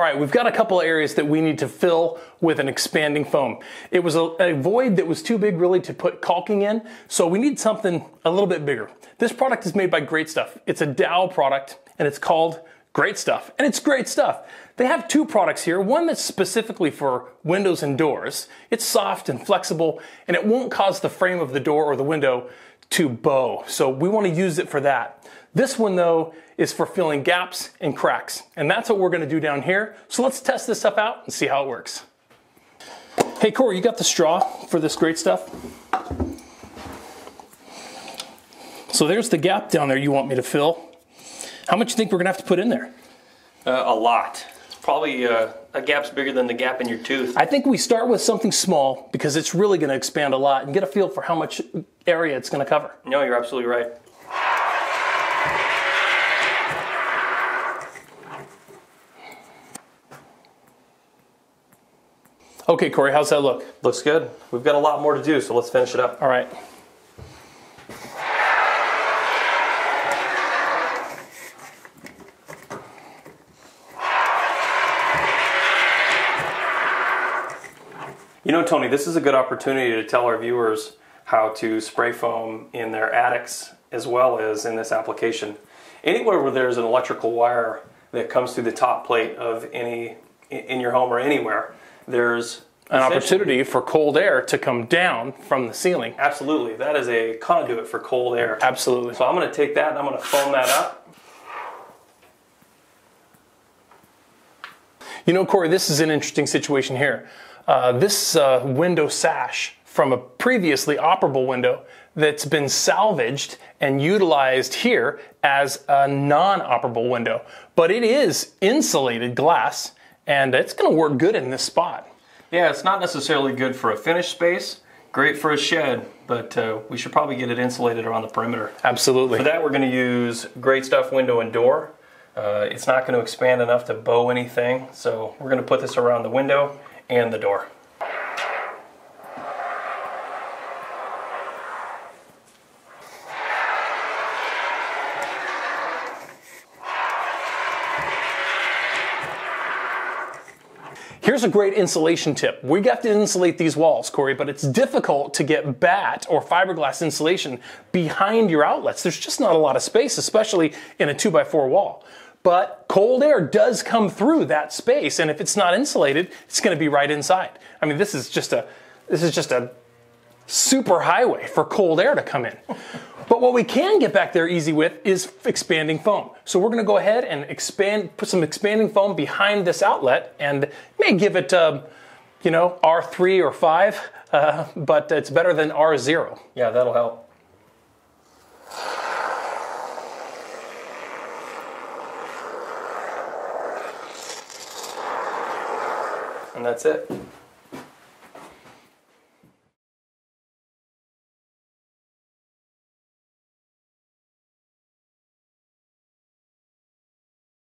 right, we've got a couple of areas that we need to fill with an expanding foam. It was a void that was too big really to put caulking in, so we need something a little bit bigger. This product is made by Great Stuff. It's a Dow product, and it's called Great Stuff, and it's great stuff. They have two products here, one that's specifically for windows and doors. It's soft and flexible, and it won't cause the frame of the door or the window to bow, so we want to use it for that. This one, though, is for filling gaps and cracks, and that's what we're going to do down here. So let's test this stuff out and see how it works. Hey, Corey, you got the straw for this Great Stuff? So there's the gap down there you want me to fill. How much do you think we're going to have to put in there? A lot. It's probably a gap's bigger than the gap in your tooth. I think we start with something small because it's really going to expand a lot and get a feel for how much area it's going to cover. No, you're absolutely right. Okay, Corey, how's that look? Looks good. We've got a lot more to do, so let's finish it up. All right. You know, Tony, this is a good opportunity to tell our viewers how to spray foam in their attics as well as in this application. Anywhere where there's an electrical wire that comes through the top plate of in your home or anywhere, there's an opportunity for cold air to come down from the ceiling. Absolutely. That is a conduit for cold air. Absolutely. So I'm going to take that and I'm going to foam that up. You know, Corey, this is an interesting situation here. This window sash from a previously operable window that's been salvaged and utilized here as a non-operable window. But it is insulated glass, and it's going to work good in this spot. Yeah, it's not necessarily good for a finished space, great for a shed, but we should probably get it insulated around the perimeter. Absolutely. For that, we're going to use Great Stuff window and door. It's not going to expand enough to bow anything, so we're going to put this around the window and the door. Here's a great insulation tip. We got to insulate these walls, Corey, but it's difficult to get batt or fiberglass insulation behind your outlets. There's just not a lot of space, especially in a 2x4 wall. But cold air does come through that space, and if it's not insulated, it's going to be right inside. I mean, this is just a super highway for cold air to come in. But what we can get back there easy with is expanding foam. So we're going to go ahead and put some expanding foam behind this outlet, and may give it, you know, R3 or 5, but it's better than R0. Yeah, that'll help. And that's it.